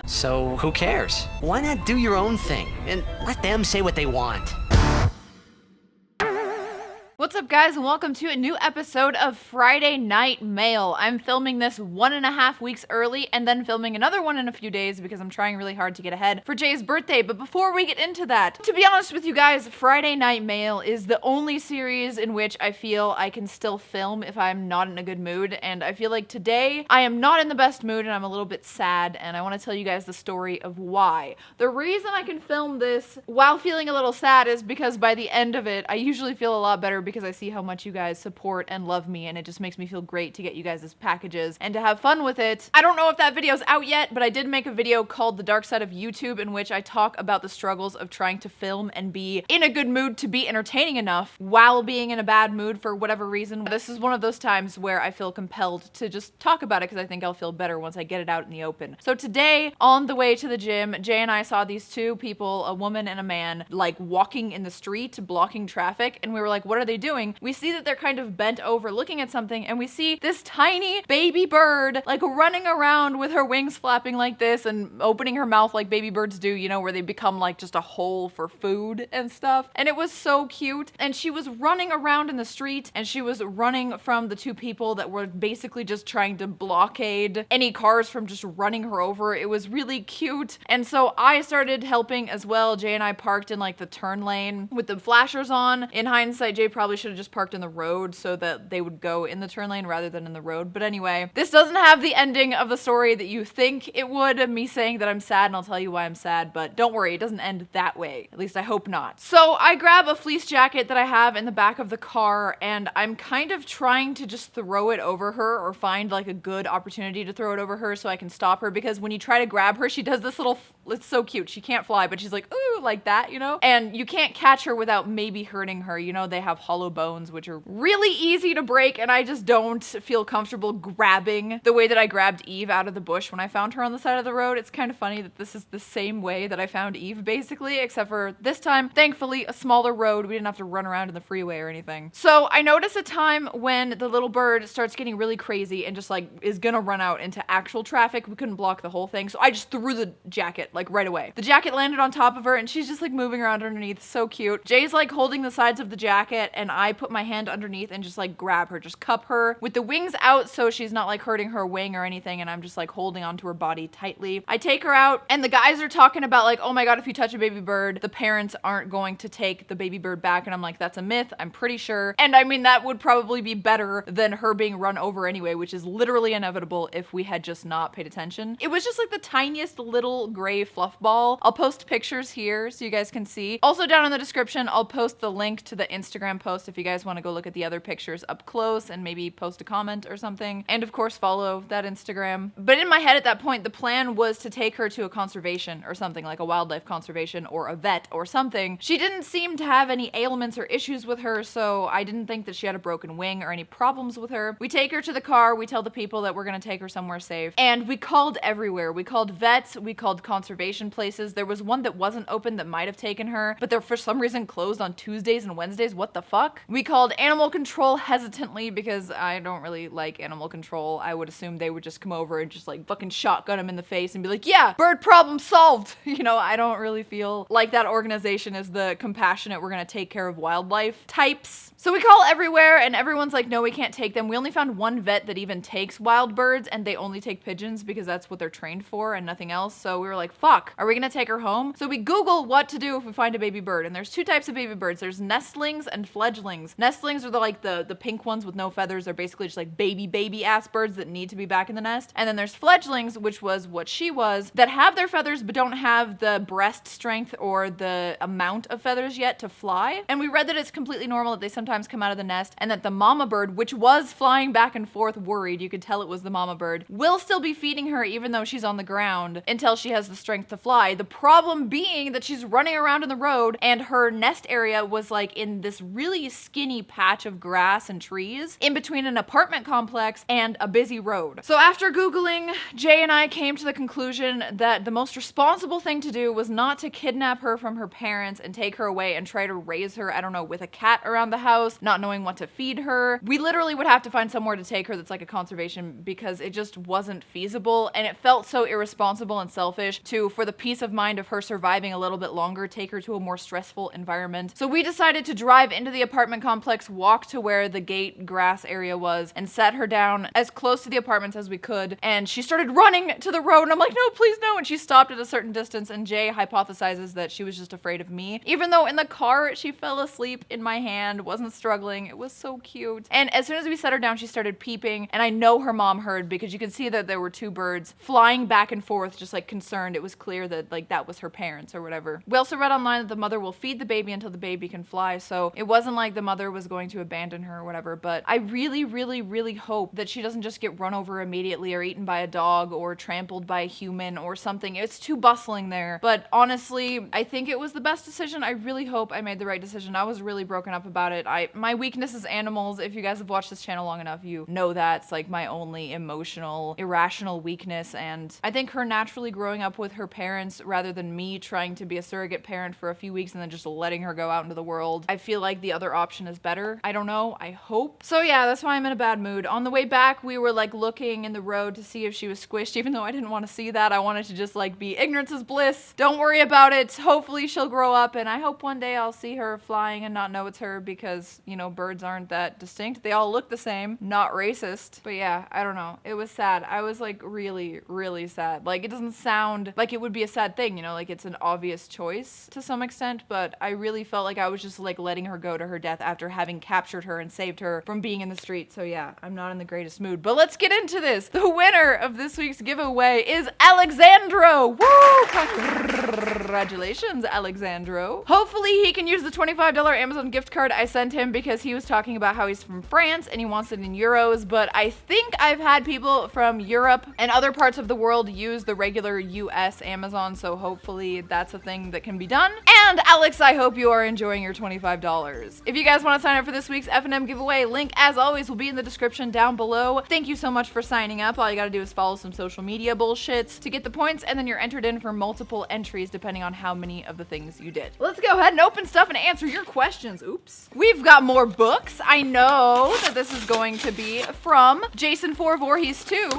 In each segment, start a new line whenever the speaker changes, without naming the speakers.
So who cares? Why not do your own thing and let them say what they want?
What's up, guys, and welcome to a new episode of Friday Night Mail. I'm filming this 1.5 weeks early and then filming another one in a few days because I'm trying really hard to get ahead for Jay's birthday. But before we get into that, to be honest with you guys, Friday Night Mail is the only series in which I feel I can still film if I'm not in a good mood. And I feel like today I am not in the best mood and I'm a little bit sad, and I want to tell you guys the story of why. The reason I can film this while feeling a little sad is because by the end of it, I usually feel a lot better because I see how much you guys support and love me, and it just makes me feel great to get you guys' packages and to have fun with it. I don't know if that video's out yet, but I did make a video called The Dark Side of YouTube in which I talk about the struggles of trying to film and be in a good mood to be entertaining enough while being in a bad mood for whatever reason. This is one of those times where I feel compelled to just talk about it because I think I'll feel better once I get it out in the open. So today, on the way to the gym, Jay and I saw these two people, a woman and a man, like walking in the street, blocking traffic, and we were like, what are they doing? We see that they're kind of bent over looking at something, and we see this tiny baby bird like running around with her wings flapping like this and opening her mouth like baby birds do, you know, where they become like just a hole for food and stuff. And it was so cute. And she was running around in the street, and she was running from the two people that were basically just trying to blockade any cars from just running her over. It was really cute. And so I started helping as well. Jay and I parked in like the turn lane with the flashers on. In hindsight, Jay probably should have just parked in the road so that they would go in the turn lane rather than in the road. But anyway, this doesn't have the ending of the story that you think it would, me saying that I'm sad, and I'll tell you why I'm sad, but don't worry, it doesn't end that way. At least I hope not. So I grab a fleece jacket that I have in the back of the car, and I'm kind of trying to just throw it over her or find like a good opportunity to throw it over her so I can stop her, because when you try to grab her, she does this little, it's so cute. She can't fly, but she's like, ooh, like that, you know? And you can't catch her without maybe hurting her. You know, they have hollow bones, which are really easy to break, and I just don't feel comfortable grabbing the way that I grabbed Eve out of the bush when I found her on the side of the road. It's kind of funny that this is the same way that I found Eve, basically, except for this time, thankfully, a smaller road. We didn't have to run around in the freeway or anything. So I notice a time when the little bird starts getting really crazy and just like is gonna run out into actual traffic. We couldn't block the whole thing, so I just threw the jacket like right away. The jacket landed on top of her, and she's just like moving around underneath. So cute. Jay's like holding the sides of the jacket, and I put my hand underneath and just like grab her, just cup her with the wings out so she's not like hurting her wing or anything, and I'm just like holding onto her body tightly. I take her out, and the guys are talking about like, oh my god, if you touch a baby bird, the parents aren't going to take the baby bird back, and I'm like, that's a myth, I'm pretty sure. And I mean, that would probably be better than her being run over anyway, which is literally inevitable if we had just not paid attention. It was just like the tiniest little gray fluff ball. I'll post pictures here so you guys can see. Also down in the description, I'll post the link to the Instagram post if you guys want to go look at the other pictures up close and maybe post a comment or something. And of course, follow that Instagram. But in my head at that point, the plan was to take her to a conservation or something, like a wildlife conservation or a vet or something. She didn't seem to have any ailments or issues with her, so I didn't think that she had a broken wing or any problems with her. We take her to the car, we tell the people that we're gonna take her somewhere safe, and we called everywhere. We called vets, we called conservation places. There was one that wasn't open that might have taken her, but they're for some reason closed on Tuesdays and Wednesdays. What the fuck? We called animal control hesitantly because I don't really like animal control. I would assume they would just come over and just like fucking shotgun him in the face and be like, yeah, bird problem solved. You know, I don't really feel like that organization is the compassionate, we're gonna take care of wildlife types. So we call everywhere, and everyone's like, no, we can't take them. We only found one vet that even takes wild birds, and they only take pigeons because that's what they're trained for and nothing else. So we were like, fuck, are we gonna take her home? So we Google what to do if we find a baby bird, and there's two types of baby birds. There's nestlings and fledglings. Nestlings are the pink ones with no feathers. They're basically just like baby ass birds that need to be back in the nest. And then there's fledglings, which was what she was, that have their feathers but don't have the breast strength or the amount of feathers yet to fly. And we read that it's completely normal that they sometimes come out of the nest, and that the mama bird, which was flying back and forth worried, you could tell it was the mama bird, will still be feeding her even though she's on the ground until she has the strength to fly. The problem being that she's running around in the road, and her nest area was like in this really really skinny patch of grass and trees in between an apartment complex and a busy road. So after Googling, Jay and I came to the conclusion that the most responsible thing to do was not to kidnap her from her parents and take her away and try to raise her, I don't know, with a cat around the house, not knowing what to feed her. We literally would have to find somewhere to take her that's like a conservation because it just wasn't feasible, and it felt so irresponsible and selfish to, for the peace of mind of her surviving a little bit longer, take her to a more stressful environment. So we decided to drive into the apartment complex, walk to where the gate grass area was, and set her down as close to the apartments as we could. And she started running to the road, and I'm like, no, please no. And she stopped at a certain distance, and Jay hypothesizes that she was just afraid of me, even though in the car she fell asleep in my hand, wasn't struggling. It was so cute. And as soon as we set her down, she started peeping, and I know her mom heard because you could see that there were two birds flying back and forth, just like concerned. It was clear that like that was her parents or whatever. We also read online that the mother will feed the baby until the baby can fly, so it wasn't like the mother was going to abandon her or whatever. But I really, really, really hope that she doesn't just get run over immediately or eaten by a dog or trampled by a human or something. It's too bustling there. But honestly, I think it was the best decision. I really hope I made the right decision. I was really broken up about it. My weakness is animals. If you guys have watched this channel long enough, you know that's like my only emotional, irrational weakness. And I think her naturally growing up with her parents rather than me trying to be a surrogate parent for a few weeks and then just letting her go out into the world, I feel like the other option is better. I don't know. I hope. So yeah, that's why I'm in a bad mood. On the way back, we were like looking in the road to see if she was squished, even though I didn't want to see that. I wanted to just like be ignorance is bliss. Don't worry about it. Hopefully she'll grow up, and I hope one day I'll see her flying and not know it's her because, you know, birds aren't that distinct. They all look the same. Not racist. But yeah, I don't know. It was sad. I was like really, really sad. Like it doesn't sound like it would be a sad thing, you know, like it's an obvious choice to some extent, but I really felt like I was just like letting her go to her death after having captured her and saved her from being in the street. So yeah, I'm not in the greatest mood, but let's get into this. The winner of this week's giveaway is Alexandro. Woo! Congratulations, Alexandro. Hopefully he can use the $25 Amazon gift card I sent him because he was talking about how he's from France and he wants it in euros, but I think I've had people from Europe and other parts of the world use the regular US Amazon, so hopefully that's a thing that can be done. And Alex, I hope you are enjoying your $25. If you guys want to sign up for this week's F&M giveaway, link as always will be in the description down below. Thank you so much for signing up. All you gotta do is follow some social media bullshits to get the points, and then you're entered in for multiple entries depending on how many of the things you did. Let's go ahead and open stuff and answer your questions. Oops. We've got more books. I know that this is going to be from Jason 4 Voorhees 2,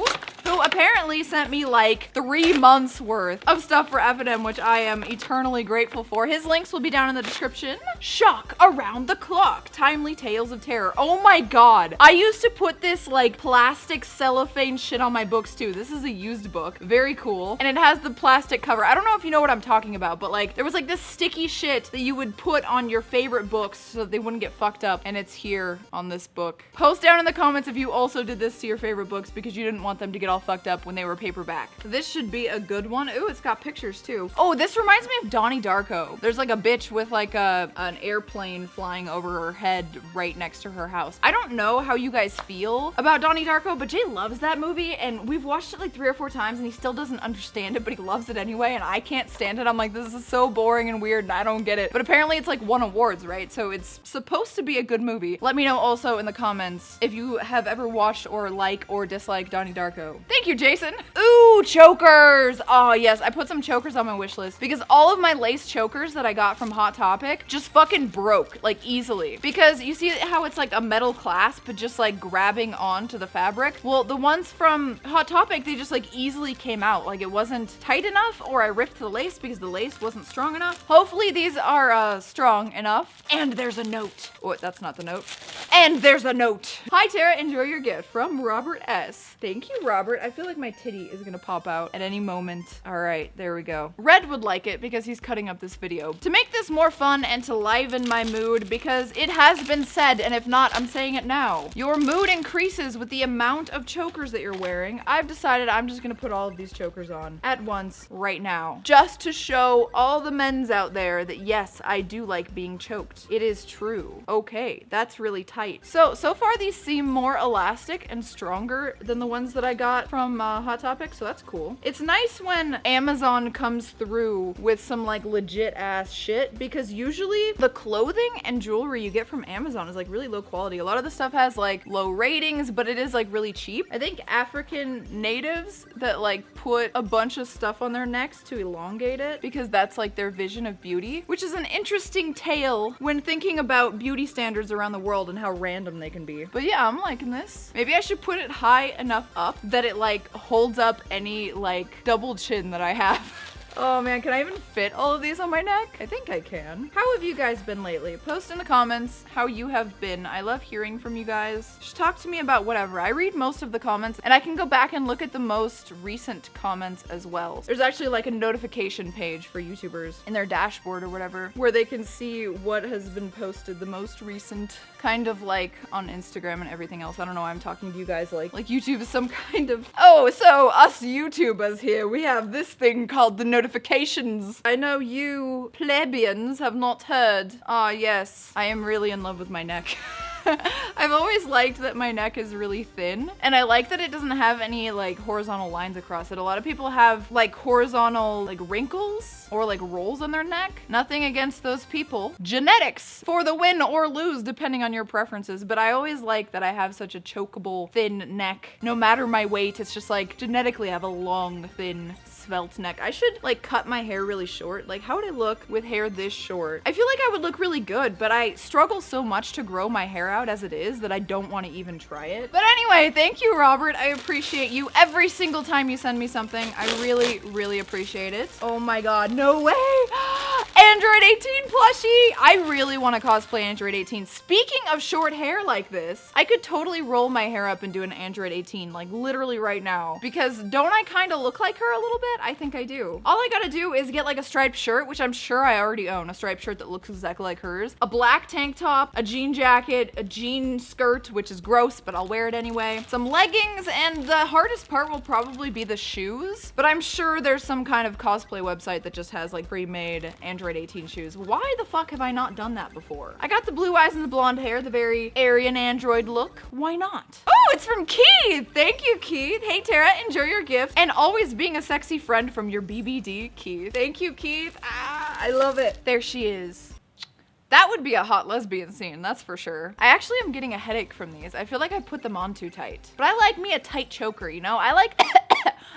who apparently sent me like 3 months worth of stuff for F&M, which I am eternally grateful for. His links will be down in the description. Shock Around the Clock, Timely Tales of Terror. Oh my god. I used to put this like plastic cellophane shit on my books too. This is a used book. Very cool. And it has the plastic cover. I don't know if you know what I'm talking about, but like there was like this sticky shit that you would put on your favorite books so that they wouldn't get fucked up, and it's here on this book. Post down in the comments if you also did this to your favorite books because you didn't want them to get all fucked up when they were paperback. This should be a good one. Ooh, it's got pictures too. Oh, this reminds me of Donnie Darko. There's like a bitch with like an airplane flying over her head right next to her house. I don't know how you guys feel about Donnie Darko, but Jay loves that movie, and we've watched it like 3 or 4 times and he still doesn't understand it, but he loves it anyway, and I can't stand it. I'm like, this is so boring and weird and I don't get it. But apparently it's like won awards, right? So it's supposed to be a good movie. Let me know also in the comments if you have ever watched or like or dislike Donnie Darko. Thank you, Jason. Ooh, chokers. Oh yes, I put some chokers on my wish list because all of my lace chokers that I got from Hot Topic just fucking broke like easily. Because you see how it's like a metal clasp but just like grabbing onto the fabric? Well, the ones from Hot Topic, they just like easily came out. Like it wasn't tight enough, or I ripped the lace because the lace wasn't strong enough. Hopefully these are strong enough. And there's a note. Oh, that's not the note. And there's a note. Hi Tara, enjoy your gift from Robert S. Thank you, Robert. I feel like my titty is gonna pop out at any moment. All right, there we go. Red would like it because he's cutting up this video. To make this more fun and to liven my mood, because it has been said, and if not, I'm saying it now, your mood increases with the amount of chokers that you're wearing. I've decided I'm just gonna put all of these chokers on at once right now, just to show all the men's out there that yes, I do like being choked. It is true. Okay, that's really tight. So far these seem more elastic and stronger than the ones that I got got from Hot Topic, so that's cool. It's nice when Amazon comes through with some like legit ass shit, because usually the clothing and jewelry you get from Amazon is like really low quality. A lot of the stuff has like low ratings, but it is like really cheap. I think African natives that like put a bunch of stuff on their necks to elongate it because that's like their vision of beauty, which is an interesting tale when thinking about beauty standards around the world and how random they can be. But yeah, I'm liking this. Maybe I should put it high enough up that it like holds up any like double chin that I have. Oh man, can I even fit all of these on my neck? I think I can. How have you guys been lately? Post in the comments how you have been. I love hearing from you guys. Just talk to me about whatever. I read most of the comments and I can go back and look at the most recent comments as well. There's actually like a notification page for YouTubers in their dashboard or whatever where they can see what has been posted, the most recent, kind of like on Instagram and everything else. I don't know why I'm talking to you guys like YouTube is some kind of... Oh, so us YouTubers here, we have this thing called the notifications. I know you plebeians have not heard. Ah, yes, I am really in love with my neck. I've always liked that my neck is really thin, and I like that it doesn't have any like horizontal lines across it. A lot of people have like horizontal like wrinkles or like rolls on their neck. Nothing against those people. Genetics for the win or lose depending on your preferences, but I always like that I have such a chokeable thin neck. No matter my weight, it's just like genetically I have a long, thin, svelte neck. I should like cut my hair really short. Like, how would I look with hair this short? I feel like I would look really good, but I struggle so much to grow my hair out as it is that I don't want to even try it. But anyway, thank you, Robert. I appreciate you every single time you send me something. I really, really appreciate it. Oh my god, no way! Android 18 plushie! I really want to cosplay Android 18. Speaking of short hair like this, I could totally roll my hair up and do an Android 18, like literally right now. Because don't I kind of look like her a little bit? I think I do. All I gotta do is get like a striped shirt, which I'm sure I already own, a striped shirt that looks exactly like hers, a black tank top, a jean jacket, a jean skirt, which is gross, but I'll wear it anyway, some leggings, and the hardest part will probably be the shoes, but I'm sure there's some kind of cosplay website that just has like pre-made Android 18 shoes. Why the fuck have I not done that before? I got the blue eyes and the blonde hair, the very Aryan Android look. Why not? Oh, it's from Keith! Thank you, Keith. Hey, Tara, enjoy your gift. And always being a sexy friend from your BBD, Keith. Thank you, Keith. Ah, I love it. There she is. That would be a hot lesbian scene, that's for sure. I actually am getting a headache from these. I feel like I put them on too tight. But I like me a tight choker, you know? I like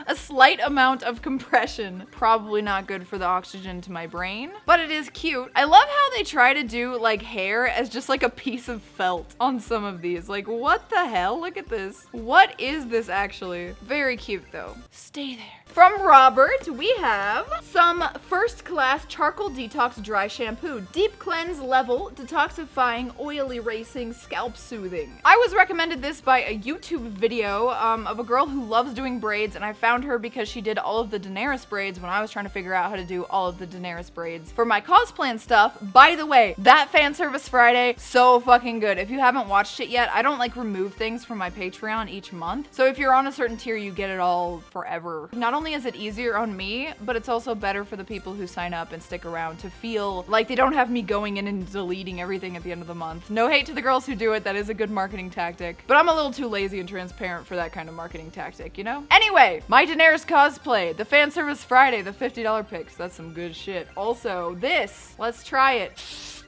a slight amount of compression. Probably not good for the oxygen to my brain, but it is cute. I love how they try to do like hair as just like a piece of felt on some of these. Like, what the hell? Look at this. What is this actually? Very cute though. Stay there. From Robert, we have some first class charcoal detox dry shampoo. Deep cleanse level, detoxifying, oil erasing, scalp soothing. I was recommended this by a YouTube video of a girl who loves doing braids, and I found her because she did all of the Daenerys braids when I was trying to figure out how to do all of the Daenerys braids for my cosplay and stuff. By the way, that fan service Friday, so fucking good. If you haven't watched it yet, I don't like remove things from my Patreon each month. So if you're on a certain tier, you get it all forever. Not only is it easier on me, but it's also better for the people who sign up and stick around to feel like they don't have me going in and deleting everything at the end of the month. No hate to the girls who do it, that is a good marketing tactic, but I'm a little too lazy and transparent for that kind of marketing tactic, you know? Anyway, my Daenerys cosplay, the fan service Friday, the $50 picks, that's some good shit. Also, this, let's try it.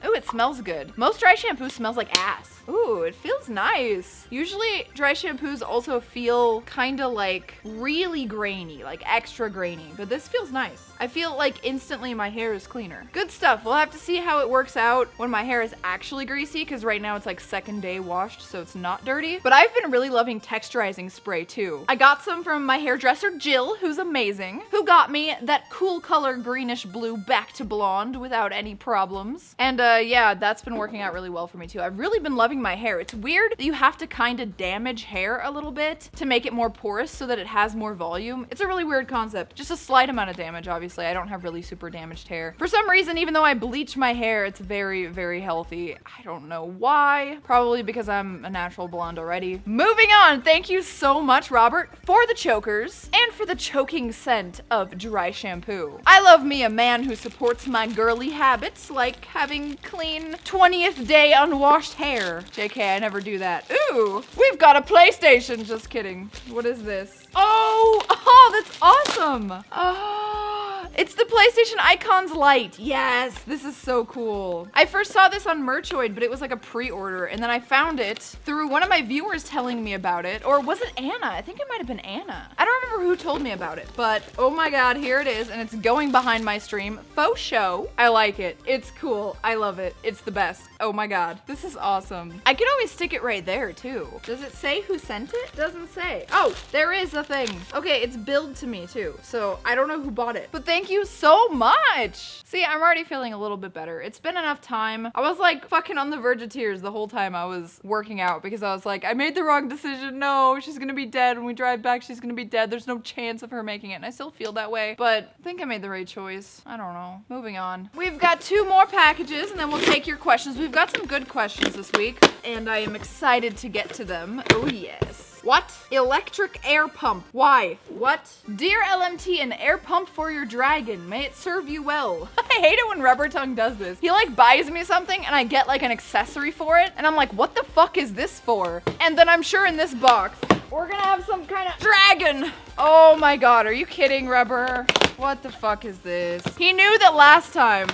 Ooh, it smells good. Most dry shampoo smells like ass. Ooh, it feels nice. Usually dry shampoos also feel kind of like really grainy, like extra grainy, but this feels nice. I feel like instantly my hair is cleaner. Good stuff. We'll have to see how it works out when my hair is actually greasy, because right now it's like second day washed, so it's not dirty. But I've been really loving texturizing spray too. I got some from my hairdresser Jill, who's amazing, who got me that cool color greenish blue back to blonde without any problems. And yeah, that's been working out really well for me too. I've really been loving my hair. It's weird that you have to kind of damage hair a little bit to make it more porous so that it has more volume. It's a really weird concept. Just a slight amount of damage, obviously. I don't have really super damaged hair. For some reason, even though I bleach my hair, it's very, very healthy. I don't know why. Probably because I'm a natural blonde already. Moving on. Thank you so much, Robert, for the chokers and for the choking scent of dry shampoo. I love me a man who supports my girly habits, like having clean 20th day unwashed hair. JK, I never do that. Ooh, we've got a PlayStation. Just kidding. What is this? Oh, that's awesome. Oh, it's the PlayStation Icons Lite. Yes, this is so cool. I first saw this on Merchoid, but it was like a pre-order, and then I found it through one of my viewers telling me about it. Or was it Anna? I think it might have been Anna. I don't remember who told me about it, but oh my god, here it is, and it's going behind my stream. Faux show. I like it. It's cool. I love it. It's the best. Oh my god, this is awesome. I can always stick it right there too. Does it say who sent it? Doesn't say. Oh, there is a thing. Okay, it's billed to me too, so I don't know who bought it, but thank you so much. See, I'm already feeling a little bit better. It's been enough time. I was like fucking on the verge of tears the whole time I was working out because I was like, I made the wrong decision. No, she's gonna be dead. When we drive back, she's gonna be dead. There's no chance of her making it, and I still feel that way, but I think I made the right choice. I don't know. Moving on. We've got 2 more packages, and then we'll take your questions. We've got some good questions this week, and I am excited to get to them. Oh yes. What? Electric air pump. Why? What? Dear LMT, an air pump for your dragon. May it serve you well. I hate it when Rubber Tongue does this. He like buys me something and I get like an accessory for it. And I'm like, what the fuck is this for? And then I'm sure in this box, we're gonna have some kind of dragon. Oh my god, are you kidding, Rubber? What the fuck is this? He knew that last time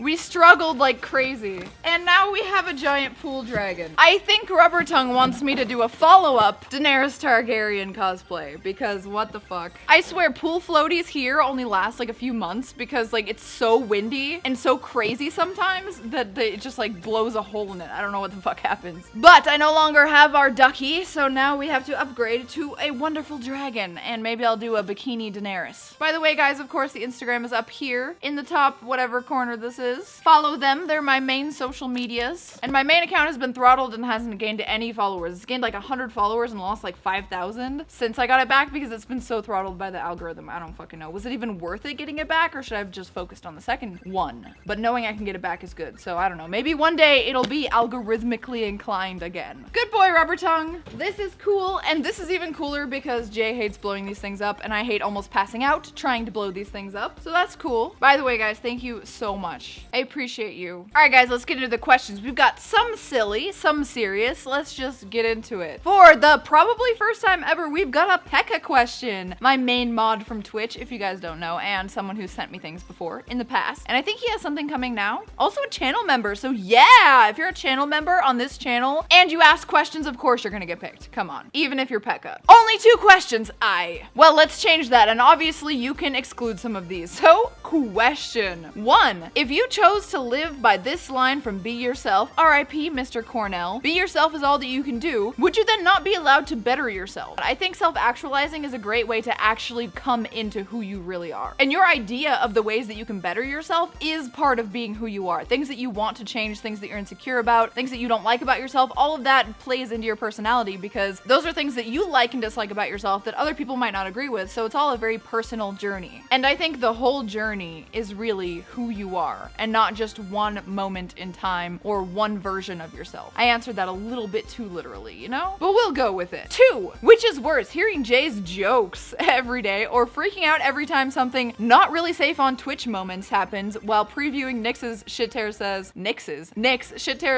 we struggled like crazy, and now we have a giant pool dragon. I think Rubber Tongue wants me to do a follow-up Daenerys Targaryen cosplay, because what the fuck? I swear pool floaties here only last like a few months because like it's so windy and so crazy sometimes that it just like blows a hole in it. I don't know what the fuck happens. But I no longer have our ducky, so now we have to upgrade to a wonderful dragon, and maybe I'll do a bikini Daenerys. By the way, guys, of course the Instagram is up here in the top whatever corner this is. Follow them. They're my main social medias. And my main account has been throttled and hasn't gained any followers. It's gained like 100 followers and lost like 5,000 since I got it back because it's been so throttled by the algorithm. I don't fucking know. Was it even worth it getting it back, or should I have just focused on the second one? But knowing I can get it back is good. So I don't know. Maybe one day it'll be algorithmically inclined again. Good boy, Rubber Tongue. This is cool. And this is even cooler because Jay hates blowing these things up and I hate almost passing out trying to blow these things up. So that's cool. By the way, guys, thank you so much. I appreciate you. All right, guys, let's get into the questions. We've got some silly, some serious. Let's just get into it. For the probably first time ever, we've got a Pekka question. My main mod from Twitch, if you guys don't know, and someone who sent me things before in the past. And I think he has something coming now. Also a channel member. So yeah, if you're a channel member on this channel and you ask questions, of course you're gonna get picked. Come on. Even if you're Pekka. Only 2 questions. Well, let's change that. And obviously you can exclude some of these. So question 1. If you chose to live by this line from Be Yourself, R.I.P. Mr. Cornell, be yourself is all that you can do, would you then not be allowed to better yourself? I think self-actualizing is a great way to actually come into who you really are. And your idea of the ways that you can better yourself is part of being who you are. Things that you want to change, things that you're insecure about, things that you don't like about yourself, all of that plays into your personality because those are things that you like and dislike about yourself that other people might not agree with, so it's all a very personal journey. And I think the whole journey is really who you are, and not just one moment in time or one version of yourself. I answered that a little bit too literally, you know? But we'll go with it. 2. Which is worse, hearing Jay's jokes every day or freaking out every time something not really safe on Twitch moments happens while previewing Nyx's Shit Terror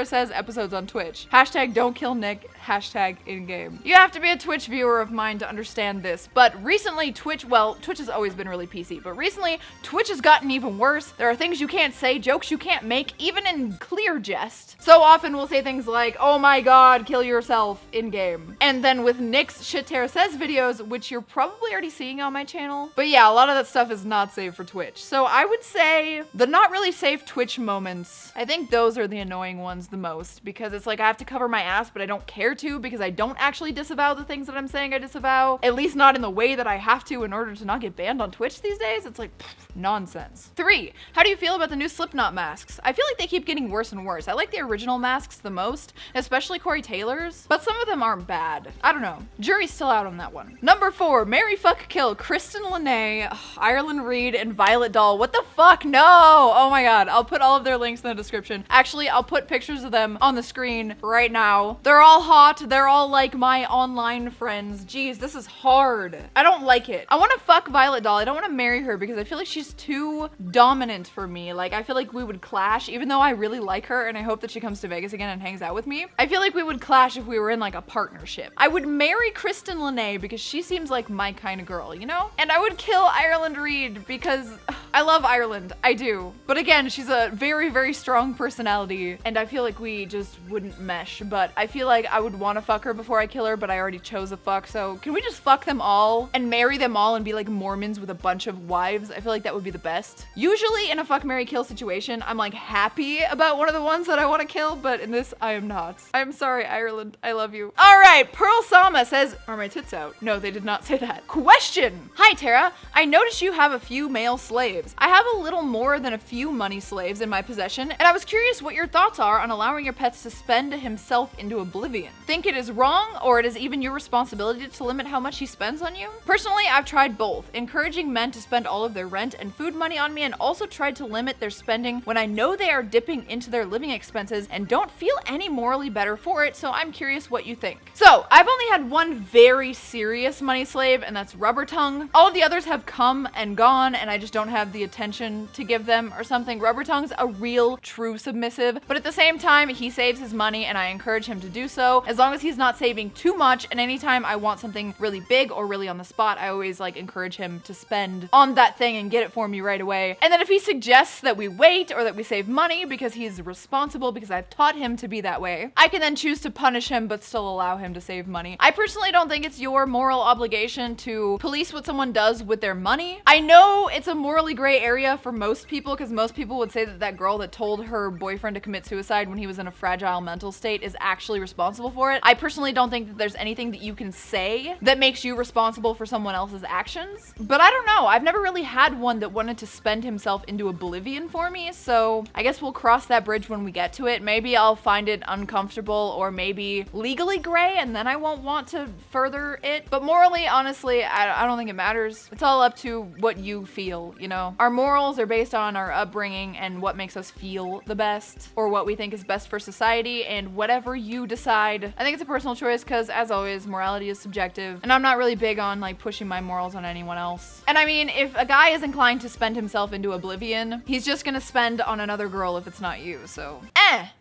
Says episodes on Twitch. Hashtag don't kill Nick, hashtag in-game. You have to be a Twitch viewer of mine to understand this, but recently Twitch has always been really PC, but recently Twitch has gotten even worse. There are things you can't say, jokes you can't make, even in clear jest. So often we'll say things like, oh my god, kill yourself in-game. And then with Nick's Shit Terror Says videos, which you're probably already seeing on my channel. But yeah, a lot of that stuff is not safe for Twitch. So I would say the not really safe Twitch moments, I think those are the annoying ones the most, because it's like I have to cover my ass, but I don't care to because I don't actually disavow the things that I'm saying I disavow. At least not in the way that I have to in order to not get banned on Twitch these days. It's like, nonsense. 3, how do you feel about the new Slipknot masks? I feel like they keep getting worse and worse. I like the original masks the most, especially Corey Taylor's, but some of them aren't bad. I don't know. Jury's still out on that one. Number 4, marry, fuck, kill Kristen Lene, Ireland Reed, and Violet Doll. What the fuck? No! Oh my god. I'll put all of their links in the description. Actually, I'll put pictures of them on the screen right now. They're all hot. They're all like my online friends. Jeez, this is hard. I don't like it. I want to fuck Violet Doll. I don't want to marry her because I feel like she's too dominant for me. Like, I feel like we would clash, even though I really like her and I hope that she comes to Vegas again and hangs out with me. I feel like we would clash if we were in like a partnership. I would marry Kristen Lene because she seems like my kind of girl, you know? And I would kill Ireland Reid because I love Ireland, I do. But again, she's a very, very strong personality and I feel like we just wouldn't mesh. But I feel like I would want to fuck her before I kill her, but I already chose a fuck. So can we just fuck them all and marry them all and be like Mormons with a bunch of wives? I feel like that would be the best. Usually in a fuck, marry, kill situation, I'm like happy about one of the ones that I want to kill, but in this, I am not. I'm sorry, Ireland. I love you. All right, Pearl Sama says, are my tits out? No, they did not say that. Question. Hi, Tara. I noticed you have a few male slaves. I have a little more than a few money slaves in my possession, and I was curious what your thoughts are on allowing your pets to spend himself into oblivion. Think it is wrong, or it is even your responsibility to limit how much he spends on you? Personally, I've tried both, encouraging men to spend all of their rent and food money on me, and also tried to limit their spending when I know they are dipping into their living expenses and don't feel any morally better for it, so I'm curious what you think. So, I've only had one very serious money slave, and that's Rubber Tongue. All of the others have come and gone, and I just don't have the attention to give them or something. Rubber Tongue's a real, true submissive, but at the same time, he saves his money, and I encourage him to do so, as long as he's not saving too much, and anytime I want something really big or really on the spot, I always like encourage him to spend on that thing and get it for me right away. And then if he suggests that we wait or that we save money because he's responsible, because I've taught him to be that way, I can then choose to punish him but still allow him to save money. I personally don't think it's your moral obligation to police what someone does with their money. I know it's a morally gray area for most people, because most people would say that that girl that told her boyfriend to commit suicide when he was in a fragile mental state is actually responsible for it. I personally don't think that there's anything that you can say that makes you responsible for someone else's actions. But I don't know. I've never really had one that wanted to spend himself into oblivion for me, so I guess we'll cross that bridge when we get to it. Maybe I'll find it uncomfortable or maybe legally gray and then I won't want to further it. But morally, honestly, I don't think it matters. It's all up to what you feel, you know? Our morals are based on our upbringing and what makes us feel the best, or what we think is best for society, and whatever you decide. I think it's a personal choice because, as always, morality is subjective, and I'm not really big on like pushing my morals on anyone else. And I mean, if a guy is inclined to spend himself into oblivion, he's just gonna spend on another girl if it's not you, so.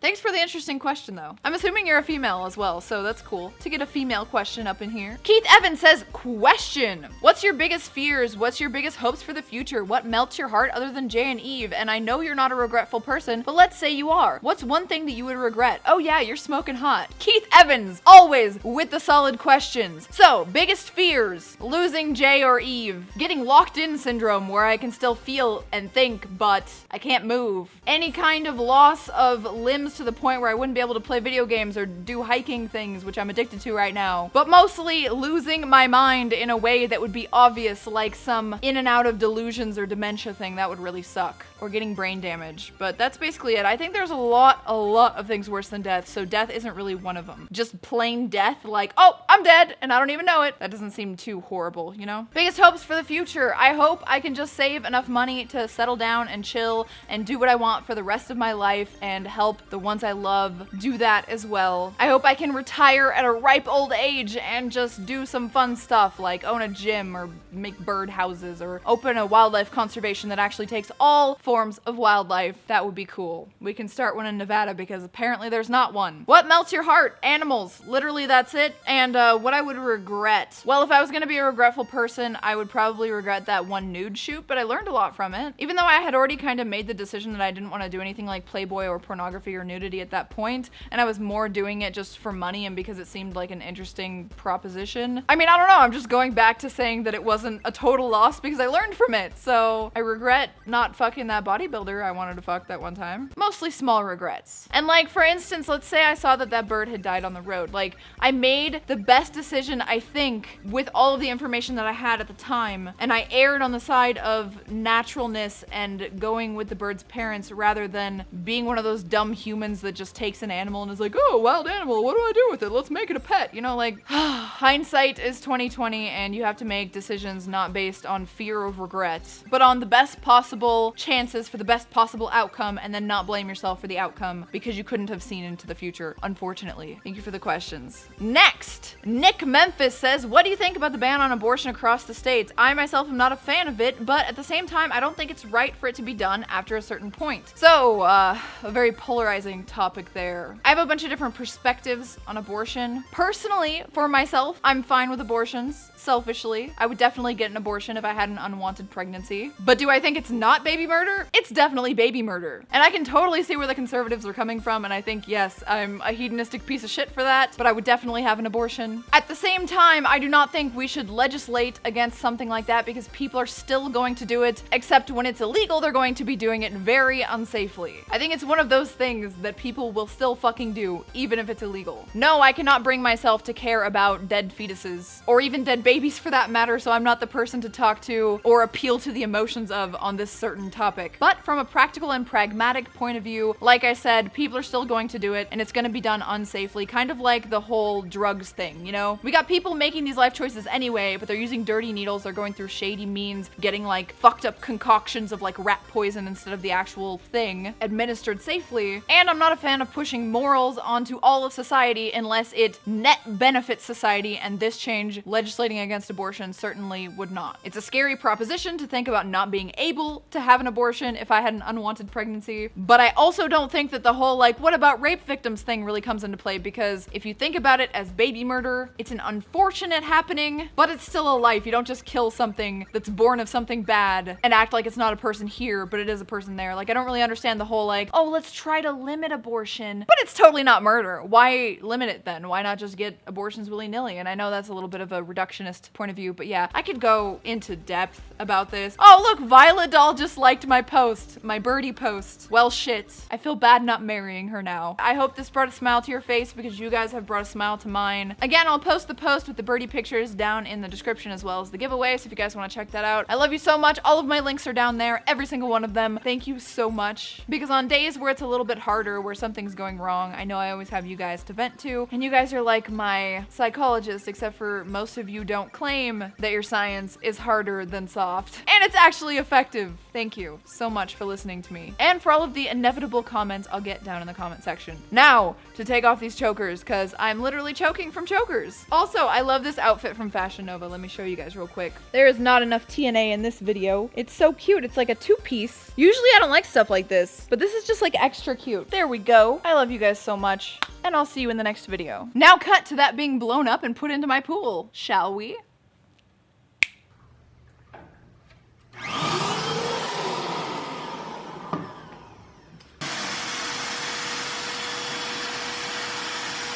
Thanks for the interesting question though. I'm assuming you're a female as well, so that's cool to get a female question up in here. Keith Evans says, question. What's your biggest fears? What's your biggest hopes for the future? What melts your heart other than Jay and Eve? And I know you're not a regretful person, but let's say you are. What's one thing that you would regret? Oh yeah, you're smoking hot. Keith Evans, always with the solid questions. So, biggest fears: losing Jay or Eve, getting locked in syndrome where I can still feel and think, but I can't move, any kind of loss of limbs to the point where I wouldn't be able to play video games or do hiking things, which I'm addicted to right now, but mostly losing my mind in a way that would be obvious, like some in and out of delusions or dementia thing. That would really suck. Or getting brain damage. But that's basically it. I think there's a lot of things worse than death, so death isn't really one of them. Just plain death, like, oh, I'm dead and I don't even know it. That doesn't seem too horrible, you know? Biggest hopes for the future. I hope I can just save enough money to settle down and chill and do what I want for the rest of my life and help the ones I love do that as well. I hope I can retire at a ripe old age and just do some fun stuff like own a gym or make bird houses or open a wildlife conservation that actually takes all forms of wildlife. That would be cool. We can start one in Nevada because apparently there's not one. What melts your heart? Animals. Literally, that's it. And what I would regret. Well, if I was gonna be a regretful person, I would probably regret that one nude shoot, but I learned a lot from it. Even though I had already kind of made the decision that I didn't want to do anything like Playboy or pornography or nudity at that point, and I was more doing it just for money and because it seemed like an interesting proposition. I mean, I don't know. I'm just going back to saying that it wasn't a total loss because I learned from it. So I regret not fucking that bodybuilder I wanted to fuck that one time. Mostly small regrets. And like, for instance, let's say I saw that that bird had died on the road. Like, I made the best decision, I think, with all of the information that I had at the time, and I erred on the side of naturalness and going with the bird's parents rather than being one of those dumb humans that just takes an animal and is like, oh, wild animal, what do I do with it? Let's make it a pet. You know, like, hindsight is 20/20, and you have to make decisions not based on fear of regret, but on on the best possible chances for the best possible outcome and then not blame yourself for the outcome because you couldn't have seen into the future, unfortunately. Thank you for the questions. Next, Nick Memphis says, what do you think about the ban on abortion across the states? I myself am not a fan of it, but at the same time, I don't think it's right for it to be done after a certain point. So, a very polarizing topic there. I have a bunch of different perspectives on abortion. Personally, for myself, I'm fine with abortions. Selfishly, I would definitely get an abortion if I had an unwanted pregnancy. But do I think it's not baby murder? It's definitely baby murder. And I can totally see where the conservatives are coming from, and I think, yes, I'm a hedonistic piece of shit for that, but I would definitely have an abortion. At the same time, I do not think we should legislate against something like that because people are still going to do it, except when it's illegal, they're going to be doing it very unsafely. I think it's one of those things that people will still fucking do, even if it's illegal. No, I cannot bring myself to care about dead fetuses, or even dead babies for that matter, so I'm not the person to talk to or appeal to the emotions of on this certain topic. But from a practical and pragmatic point of view, like I said, people are still going to do it, and it's gonna be done unsafely, kind of like the whole drugs thing, you know? We got people making these life choices anyway, but they're using dirty needles, they're going through shady means, getting like fucked up concoctions of like rat poison instead of the actual thing administered safely. And I'm not a fan of pushing morals onto all of society unless it net benefits society, and this change, legislating against abortion, certainly would not. It's a scary proposition to think about not being able to have an abortion if I had an unwanted pregnancy, but I also don't think that the whole like, what about rape victims thing really comes into play, because if you think about it as baby murder, it's an unfortunate happening, but it's still a life. You don't just kill something that's born of something bad and act like it's not a person here, but it is a person there. Like, I don't really understand the whole like, oh, let's try to limit abortion, but it's totally not murder. Why limit it then? Why not just get abortions willy-nilly? And I know that's a little bit of a reductionist point of view, but yeah, I could go into depth about this. Oh, look, Violet Doll just liked my post, my birdie post. Well, shit. I feel bad not marrying her now. I hope this brought a smile to your face because you guys have brought a smile to mine. Again, I'll post the post with the birdie pictures down in the description as well as the giveaway, so if you guys want to check that out. I love you so much. All of my links are down there, every single one of them. Thank you so much. Because on days where it's a little bit harder, where something's going wrong, I know I always have you guys to vent to, and you guys are like my psychologist, except for most of you don't claim that your science is harder than soft. And it's actually effective. Thank you so much for listening to me. And for all of the inevitable comments I'll get down in the comment section. Now, to take off these chokers, because I'm literally choking from chokers. Also, I love this outfit from Fashion Nova. Let me show you guys real quick. There is not enough TNA in this video. It's so cute. It's like a two-piece. Usually I don't like stuff like this, but this is just like extra cute. There we go. I love you guys so much, and I'll see you in the next video. Now cut to that being blown up and put into my pool, shall we?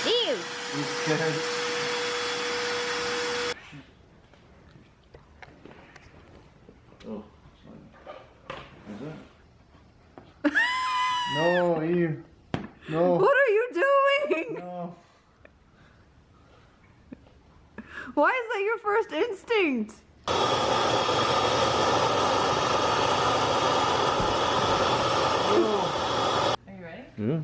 Ew.
Oh, is it? No, Eve. No.
What are you doing?
No.
Why is that your first instinct? Are you ready?
Yeah.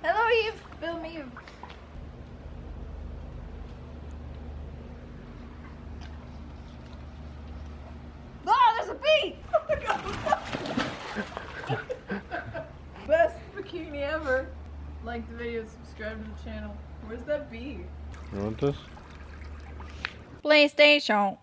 Hello, Eve. Film Eve. Oh, there's a bee! Oh my God. Best bikini ever. Like the video, subscribe to the channel. Where's that bee?
You want this?
PlayStation.